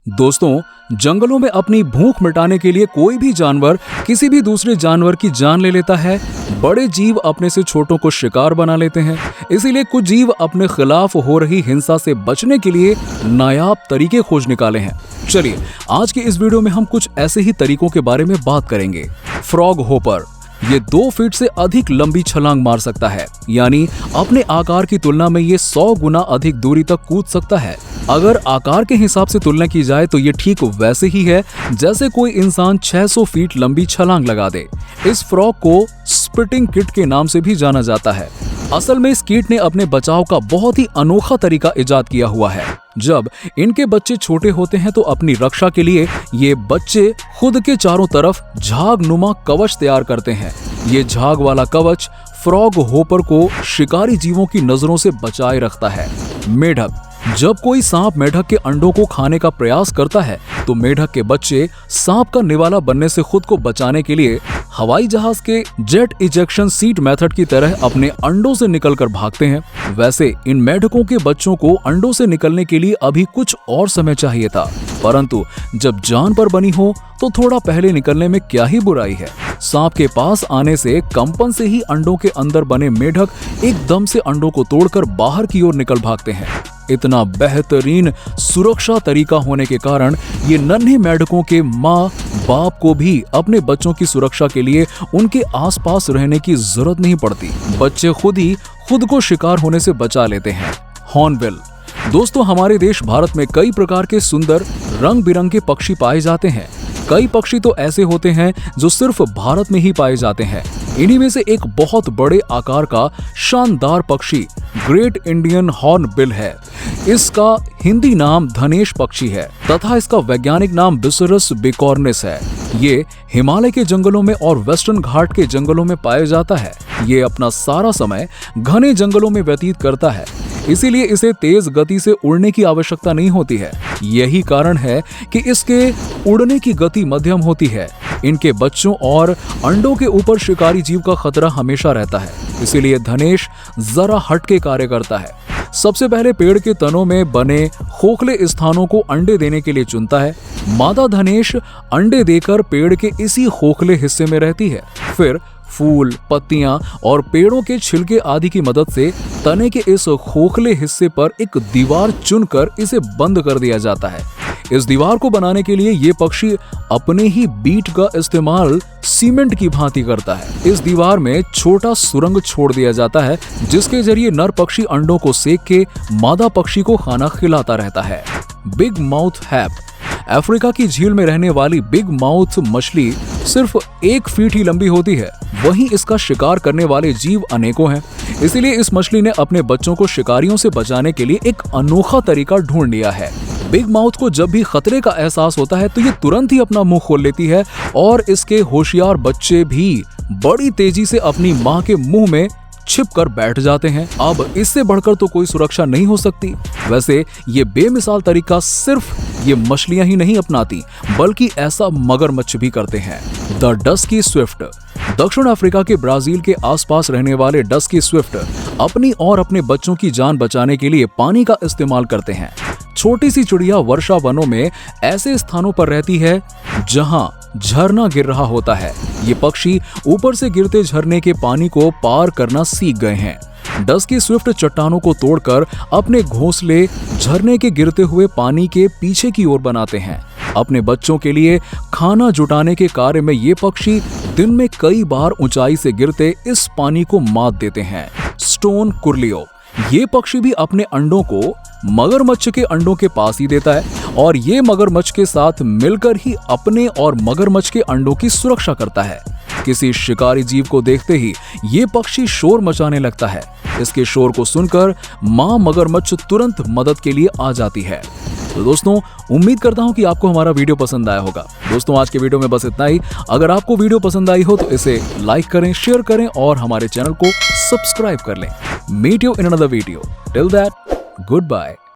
दोस्तों, जंगलों में अपनी भूख मिटाने के लिए कोई भी जानवर किसी भी दूसरे जानवर की जान ले लेता है। बड़े जीव अपने से छोटों को शिकार बना लेते हैं। इसीलिए कुछ जीव अपने खिलाफ हो रही हिंसा से बचने के लिए नायाब तरीके खोज निकाले हैं। चलिए, आज के इस वीडियो में हम कुछ ऐसे ही तरीकों के बारे में बात करेंगे। फ्रॉग होपर ये 2 फीट से अधिक लंबी छलांग मार सकता है, यानी अपने आकार की तुलना में ये 100 गुना अधिक दूरी तक कूद सकता है। अगर आकार के हिसाब से तुलना की जाए तो ये ठीक वैसे ही है जैसे कोई इंसान 600 फीट लंबी छलांग लगा दे। इस फ्रॉग को स्पिटिंग किट के नाम से भी जाना जाता है। असल में इस कीट ने अपने बचाव का बहुत ही अनोखा तरीका इजाद किया हुआ है। जब इनके बच्चे छोटे होते हैं तो अपनी रक्षा के लिए ये बच्चे खुद के चारों तरफ झाग नुमा कवच तैयार करते हैं। ये झाग वाला कवच फ्रॉग होपर को शिकारी जीवों की नजरों से बचाए रखता है। मेढक जब कोई सांप मेढक के अंडों को खाने का प्रयास करता है तो मेढक के बच्चे सांप का निवाला बनने से खुद को बचाने के लिए हवाई जहाज के जेट इजेक्शन सीट मेथड की तरह अपने अंडों से निकलकर भागते हैं। वैसे इन मेढकों के बच्चों को अंडों से निकलने के लिए अभी कुछ और समय चाहिए था, परंतु जब जान पर बनी हो तो थोड़ा पहले निकलने में क्या ही बुराई है। सांप के पास आने से कंपन से ही अंडों के अंदर बने मेढक एकदम से अंडों को तोड़कर बाहर की ओर निकल भागते हैं। इतना बेहतरीन सुरक्षा तरीका होने के कारण ये नन्हे मेढकों के माँ बाप को भी अपने बच्चों की सुरक्षा के लिए उनके आसपास रहने की जरूरत नहीं पड़ती। बच्चे खुद ही खुद को शिकार होने से बचा लेते हैं। हॉर्नबिल दोस्तों, हमारे देश भारत में कई प्रकार के सुंदर रंग बिरंगे पक्षी पाए जाते हैं। कई पक्षी तो ऐसे होते हैं जो सिर्फ भारत में ही पाए जाते हैं। इन्हीं में से एक बहुत बड़े आकार का शानदार पक्षी ग्रेट इंडियन हॉर्नबिल है। इसका हिंदी नाम धनेश पक्षी है तथा इसका वैज्ञानिक नाम बिसरस बिकॉर्निस है। ये हिमालय के जंगलों में और वेस्टर्न घाट के जंगलों में पाया जाता है। ये अपना सारा समय घने जंगलों में व्यतीत करता है, इसीलिए इसे तेज गति से उड़ने की आवश्यकता नहीं होती है। यही कारण है कि इसके उड़ने की गति मध्यम होती है। इनके बच्चों और अंडों के ऊपर शिकारी जीव का खतरा हमेशा रहता है, इसीलिए धनेश जरा हटके कार्य करता है। सबसे पहले पेड़ के तनों में बने खोखले स्थानों को अंडे देने के लिए चुनता है। मादा धनेश अंडे देकर पेड़ के इसी खोखले हिस्से में रहती है। फिर फूल, पत्तियां और पेड़ों के छिलके आदि की मदद से तने के इस खोखले हिस्से पर एक दीवार चुनकर इसे बंद कर दिया जाता है। इस दीवार को बनाने के लिए ये पक्षी अपने ही बीट का इस्तेमाल सीमेंट की भांति करता है। इस दीवार में छोटा सुरंग छोड़ दिया जाता है जिसके जरिए नर पक्षी अंडों को सेक के मादा पक्षी को खाना खिलाता रहता है। बिग माउथ हैप अफ्रीका की झील में रहने वाली बिग माउथ मछली सिर्फ 1 फीट ही लंबी होती है। वहीं इसका शिकार करने वाले जीव अनेकों हैं। इसीलिए इस मछली ने अपने बच्चों को शिकारियों से बचाने के लिए एक अनोखा तरीका ढूंढ लिया है। बिग माउथ को जब भी खतरे का एहसास होता है तो ये तुरंत ही अपना मुंह खोल लेती है और इसके होशियार बच्चे भी बड़ी तेजी से अपनी मां के मुंह में छिप कर बैठ जाते हैं। अब इससे बढ़कर तो कोई सुरक्षा नहीं हो सकती। वैसे ये बेमिसाल तरीका सिर्फ ये मछलियां ही नहीं अपनाती, बल्कि ऐसा मगरमच्छ भी करते हैं। द डस्की स्विफ्ट दक्षिण अफ्रीका के ब्राजील के आसपास रहने वाले डस्की स्विफ्ट अपनी और अपने बच्चों की जान बचाने के लिए पानी का इस्तेमाल करते हैं। छोटी सी चिड़िया वर्षा वनों में ऐसे स्थानों पर रहती है जहां झरना गिर रहा होता है। ये पक्षी ऊपर से गिरते झरने के पानी को पार करना सीख गए हैं। डस्की स्विफ्ट चट्टानों को तोड़कर अपने घोंसले झरने के गिरते हुए पानी के पीछे की ओर बनाते हैं। अपने बच्चों के लिए खाना जुटाने के कार्य में ये पक्षी दिन में कई बार ऊंचाई से गिरते इस पानी को मात देते हैं। स्टोन कुर्लियो ये पक्षी भी अपने अंडों को मगरमच्छ के अंडों के पास ही देता है और ये मगरमच्छ के साथ मिलकर ही अपने और मगरमच्छ के अंडों की सुरक्षा करता है। किसी शिकारी जीव को देखते ही ये पक्षी शोर मचाने लगता है। इसके शोर को सुनकर मां मगरमच्छ तुरंत मदद के लिए आ जाती है। तो दोस्तों, उम्मीद करता हूं कि आपको हमारा वीडियो पसंद आया होगा। दोस्तों, आज के वीडियो में बस इतना ही। अगर आपको वीडियो पसंद आई हो तो इसे लाइक करें, शेयर करें और हमारे चैनल को सब्सक्राइब कर लें। Meet you in another video. Till that, good bye.